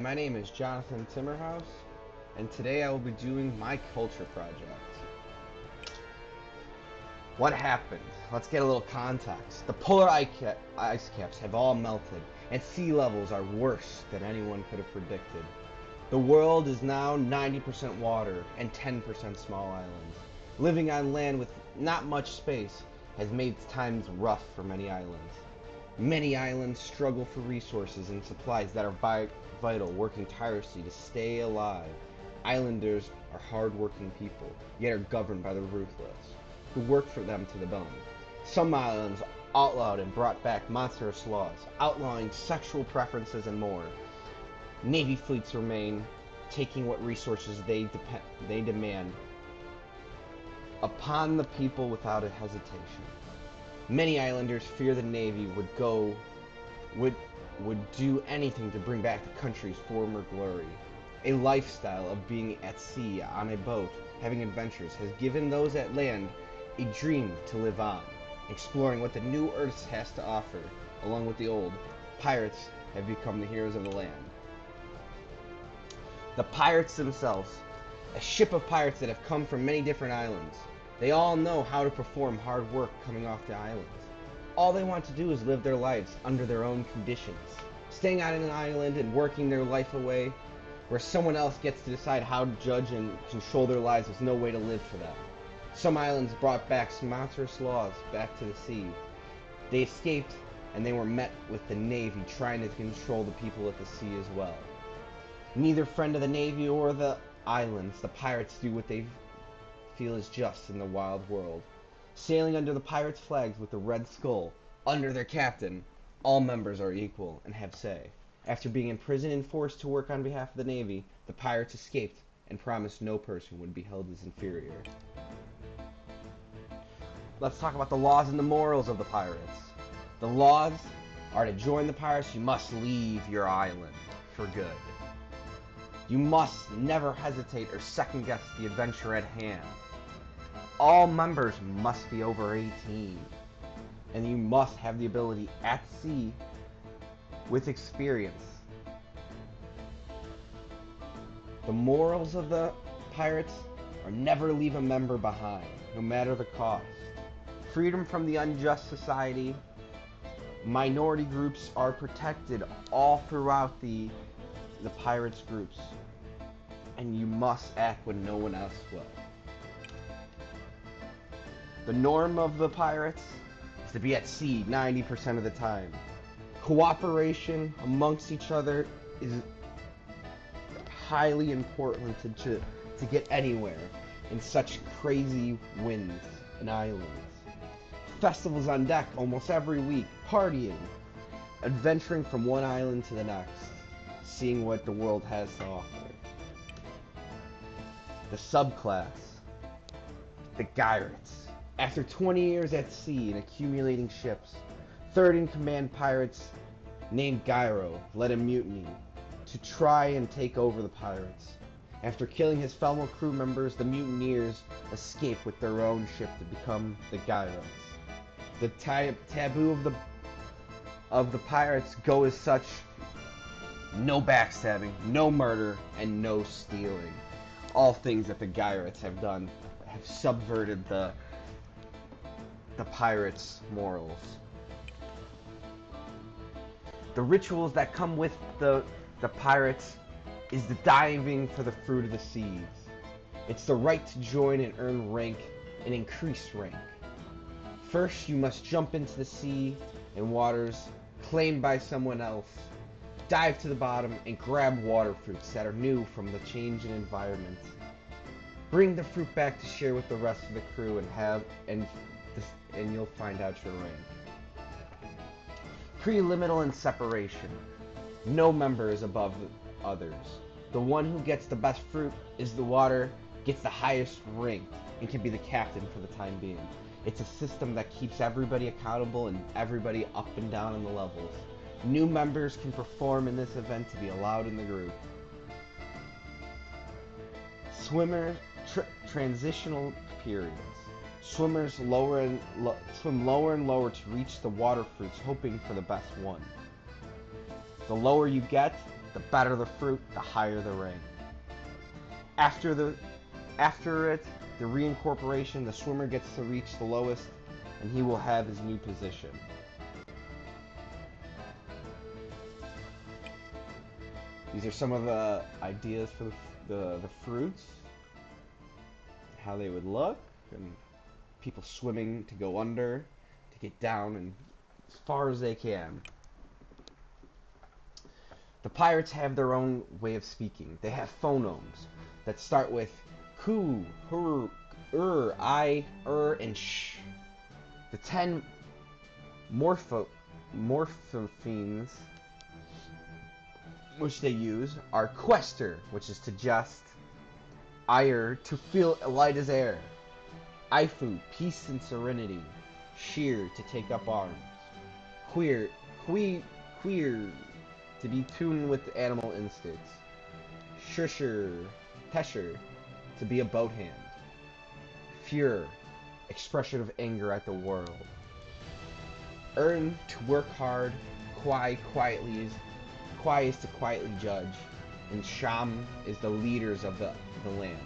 My name is Jonathan Timmerhaus, and today I will be doing my culture project. What happened? Let's get a little context. The polar ice caps have all melted, and sea levels are worse than anyone could have predicted. The world is now 90% water and 10% small islands. Living on land with not much space has made times rough for many islands. Many islands struggle for resources and supplies that are vital, working tirelessly to stay alive. Islanders are hard-working people, yet are governed by the ruthless, who work for them to the bone. Some islands outlawed and brought back monstrous laws, outlawing sexual preferences and more. Navy fleets remain, taking what resources they demand upon the people without a hesitation. Many islanders fear the Navy would do anything to bring back the country's former glory. A lifestyle of being at sea on a boat, having adventures, has given those at land a dream to live on, exploring what the new Earth has to offer. Along with the old, pirates have become the heroes of the land. The pirates themselves, a ship of pirates that have come from many different islands. They all know how to perform hard work coming off the islands. All they want to do is live their lives under their own conditions, staying on an island and working their life away, where someone else gets to decide how to judge and control their lives with no way to live for them. Some islands brought back some monstrous laws back to the sea. They escaped, and they were met with the Navy trying to control the people at the sea as well. Neither friend of the Navy or the islands, the pirates do what they feel is just in the wild world. Sailing under the pirates' flags with the red skull under their captain, all members are equal and have say. After being imprisoned and forced to work on behalf of the Navy, the pirates escaped and promised no person would be held as inferior. Let's talk about the laws and the morals of the pirates. The laws are: to join the pirates, you must leave your island for good. You must never hesitate or second guess the adventure at hand. All members must be over 18, and you must have the ability at sea with experience. The morals of the pirates are: never leave a member behind, no matter the cost. Freedom from the unjust society. Minority groups are protected all throughout the pirates groups, and you must act when no one else will. The norm of the pirates is to be at sea 90% of the time. Cooperation amongst each other is highly important to get anywhere in such crazy winds and islands. Festivals on deck almost every week, partying, adventuring from one island to the next, seeing what the world has to offer. The subclass, the Gyrates. After 20 years at sea and accumulating ships, third in command pirates named Gyro led a mutiny to try and take over the pirates. After killing his fellow crew members, the mutineers escaped with their own ship to become the Gyrates. The taboo of the pirates go as such: no backstabbing, no murder, and no stealing. All things that the Gyrates have done have subverted the pirates' morals. The rituals that come with the pirates is the diving for the fruit of the seas. It's the right to join and earn rank and increase rank. First, you must jump into the sea and waters claimed by someone else, dive to the bottom, and grab water fruits that are new from the change in environment. Bring the fruit back to share with the rest of the crew and you'll find out your rank. Preliminal and separation. No member is above the others. The one who gets the best fruit is the water, gets the highest rank, and can be the captain for the time being. It's a system that keeps everybody accountable and everybody up and down in the levels. New members can perform in this event to be allowed in the group. Transitional periods. Swimmers swim lower and lower to reach the water fruits, hoping for the best one. The lower you get, The better the fruit, the higher the rank. After it, the reincorporation, the swimmer gets to reach the lowest, and he will have his new position. These are some of the ideas for the fruits, how they would look, and people swimming to go under, to get down and as far as they can. The pirates have their own way of speaking. They have phonemes that start with ku, hur, I, and sh. The 10 morphemes which they use are quester, which is to jest, ire, to feel light as air, ifu, peace and serenity, sheer, to take up arms, queer, to be tuned with animal instincts, shusher, tesher, to be a boat hand, fure, expression of anger at the world, earn, to work hard, quai, is to quietly judge, and sham is the leaders of the land.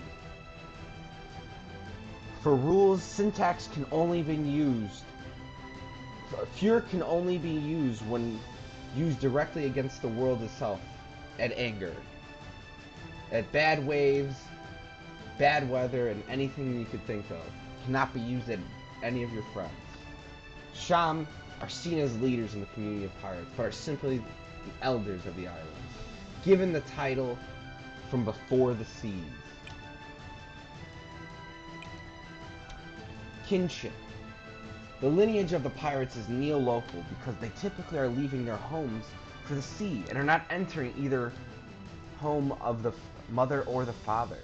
For rules, syntax can only be used. Fure can only be used when used directly against the world itself, at anger, at bad waves, bad weather, and anything you could think of. Cannot be used at any of your friends. Sham are seen as leaders in the community of pirates, but are simply the elders of the islands, given the title from before the seas. Kinship. The lineage of the pirates is neo-local because they typically are leaving their homes for the sea and are not entering either home of the mother or the father.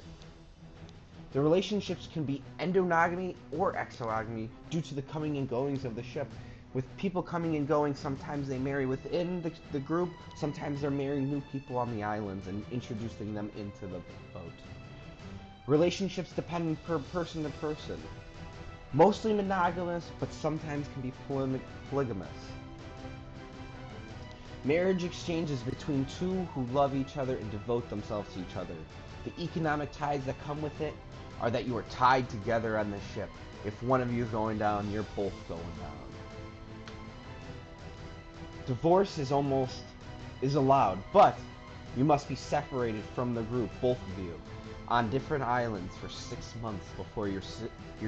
The relationships can be endonogamy or exonogamy due to the coming and goings of the ship. With people coming and going, sometimes they marry within the group, sometimes they're marrying new people on the islands and introducing them into the boat. Relationships depend per person to person. Mostly monogamous, but sometimes can be polygamous. Marriage exchanges between two who love each other and devote themselves to each other. The economic ties that come with it are that you are tied together on the ship. If one of you is going down, you're both going down. Divorce is allowed, but you must be separated from the group, both of you, on different islands for 6 months before your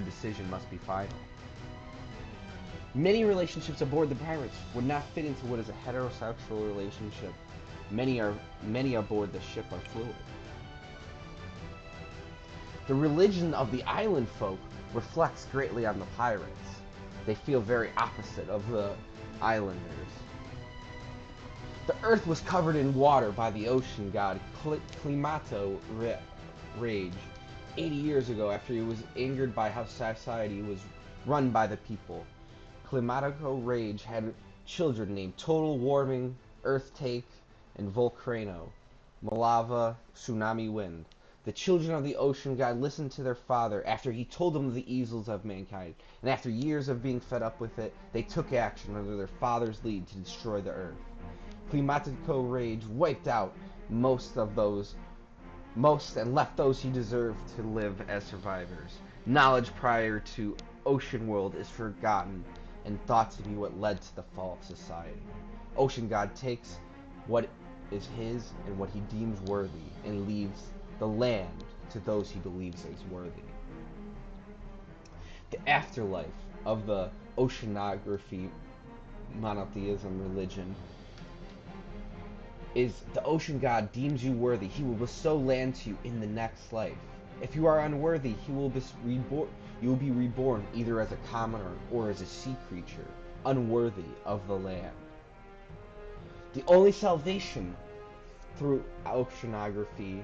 decision must be final. Many relationships aboard the pirates would not fit into what is a heterosexual relationship. Many aboard the ship are fluid. The religion of the island folk reflects greatly on the pirates. They feel very opposite of the islanders. The earth was covered in water by the ocean god Climato Rage 80 years ago after he was angered by how society was run by the people. Climatico Rage had children named Total Warming, Earth Take, and Volcano, Malava, Tsunami Wind. The children of the ocean god listened to their father after he told them of the evils of mankind, and after years of being fed up with it, they took action under their father's lead to destroy the earth. Climatico Rage wiped out most and left those he deserved to live as survivors. Knowledge prior to Ocean World is forgotten and thought to be what led to the fall of society. Ocean God takes what is his and what he deems worthy and leaves the land to those he believes is worthy. The afterlife of the oceanography monotheism religion is the ocean god deems you worthy, he will bestow land to you in the next life. If you are unworthy, you will be reborn either as a commoner or as a sea creature, unworthy of the land. The only salvation through oceanography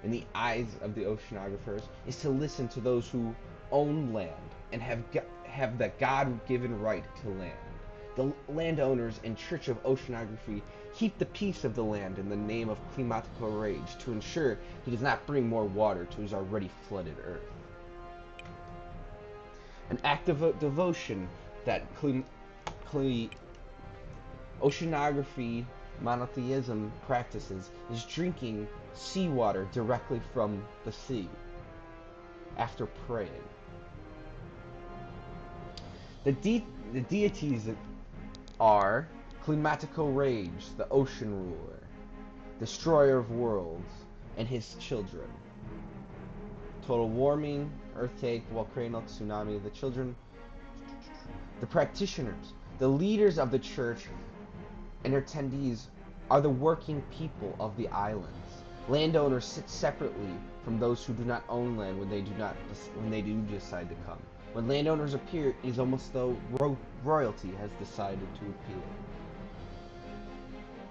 in the eyes of the oceanographers is to listen to those who own land and have the God-given right to land. The landowners and Church of Oceanography keep the peace of the land in the name of Climatico Rage to ensure he does not bring more water to his already flooded earth. An act of devotion that Oceanography monotheism practices is drinking seawater directly from the sea after praying. The deities are Climatico Rage, the ocean ruler, destroyer of worlds, and his children. Total warming, earthquake, volcano, tsunami, the children. The practitioners, the leaders of the church, and attendees are the working people of the islands. Landowners sit separately from those who do not own land when they do decide to come. When landowners appear, it is almost though royalty has decided to appear.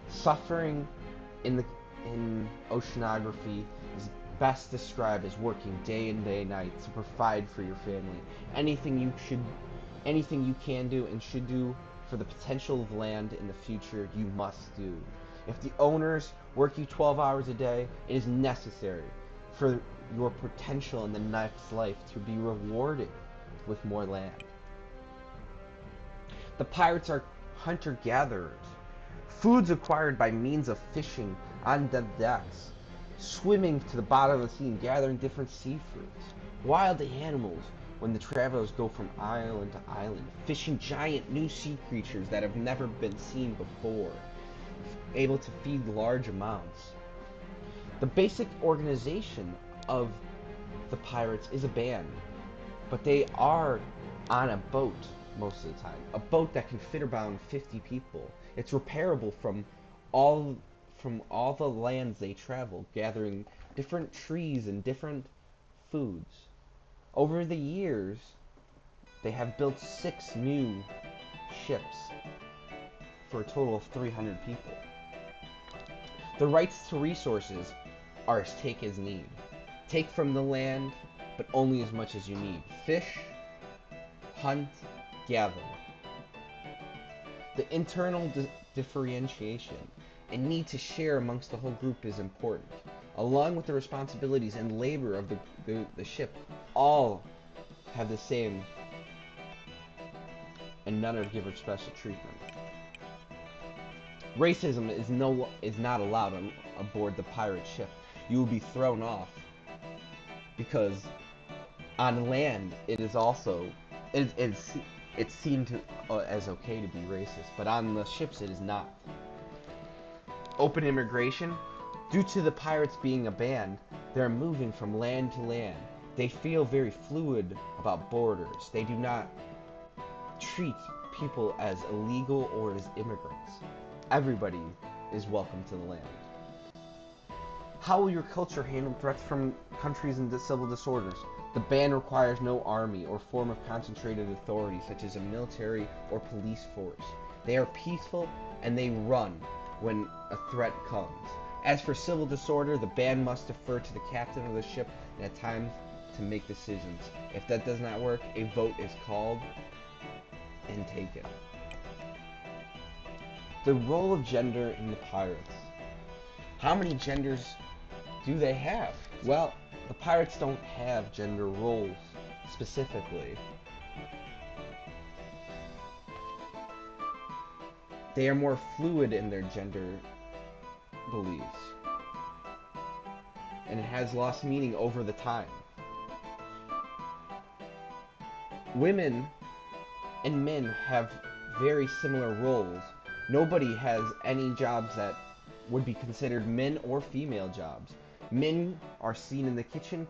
Suffering in oceanography is best described as working day and night to provide for your family. Anything you can do and should do for the potential of land in the future, you must do. If the owners work you 12 hours a day, it is necessary for your potential in the next life to be rewarded with more land. The pirates are hunter-gatherers. Foods acquired by means of fishing on the decks, swimming to the bottom of the sea and gathering different seafoods. Wild animals when the travelers go from island to island, fishing giant new sea creatures that have never been seen before, able to feed large amounts. The basic organization of the pirates is a band, but they are on a boat most of the time. A boat that can fit around 50 people. It's repairable from all the lands they travel, gathering different trees and different foods. Over the years, they have built 6 new ships for a total of 300 people. The rights to resources are as take as need. Take from the land, but only as much as you need. Fish, hunt, gather. The internal differentiation and need to share amongst the whole group is important, along with the responsibilities and labor of the ship. All have the same, and none are given special treatment. Racism is not allowed aboard the pirate ship. You will be thrown off, because on land it is also it's seen as okay to be racist, but on the ships it is not. Open immigration. Due to the pirates being a band, they're moving from land to land. They feel very fluid about borders. They do not treat people as illegal or as immigrants. Everybody is welcome to the land. How will your culture handle threats from countries and civil disorders? The band requires no army or form of concentrated authority such as a military or police force. They are peaceful and they run when a threat comes. As for civil disorder, the band must defer to the captain of the ship and at times to make decisions. If that does not work, a vote is called and taken. The role of gender in the pirates. How many genders do they have? Well, the pirates don't have gender roles specifically. They are more fluid in their gender beliefs, and it has lost meaning over the time. Women and men have very similar roles. Nobody has any jobs that would be considered men or female jobs. Men are seen in the kitchen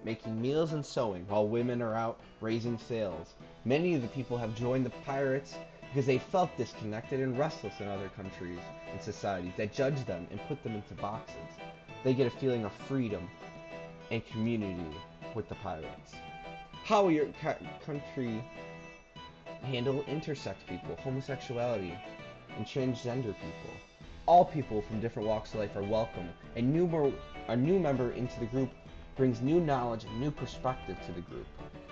making meals and sewing, while women are out raising sails. Many of the people have joined the pirates because they felt disconnected and restless in other countries and societies that judge them and put them into boxes. They get a feeling of freedom and community with the pirates. How will your country handle intersex people, homosexuality, and transgender people? All people from different walks of life are welcome. A new member into the group brings new knowledge and new perspective to the group.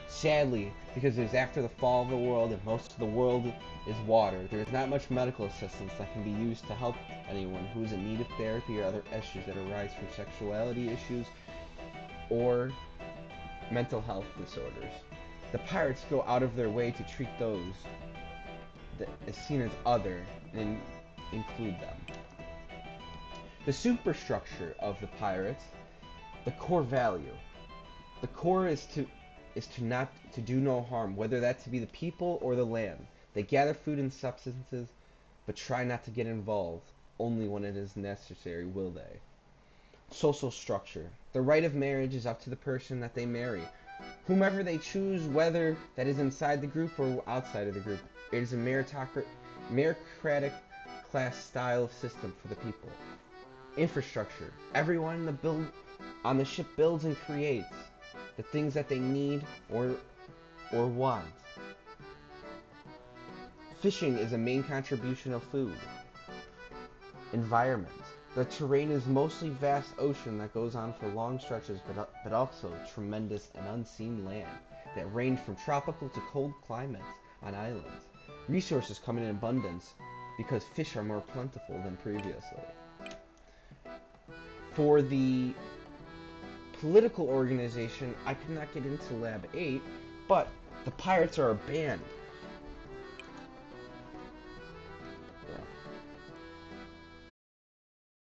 Sadly, because it is after the fall of the world and most of the world is water, there is not much medical assistance that can be used to help anyone who is in need of therapy or other issues that arise from sexuality issues or mental health disorders. The pirates go out of their way to treat those that is seen as other and include them. The superstructure of the pirates, the core value. The core is to do no harm, whether that to be the people or the land. They gather food and substances, but try not to get involved. Only when it is necessary will they. Social structure. The right of marriage is up to the person that they marry, whomever they choose, whether that is inside the group or outside of the group. It is a meritocratic class style system for the people. Infrastructure. Everyone on the ship builds and creates the things that they need or want. Fishing is a main contribution of food. Environment. The terrain is mostly vast ocean that goes on for long stretches, but also tremendous and unseen land that range from tropical to cold climates on islands. Resources come in abundance because fish are more plentiful than previously. For the political organization, I could not get into Lab 8, but the pirates are a band.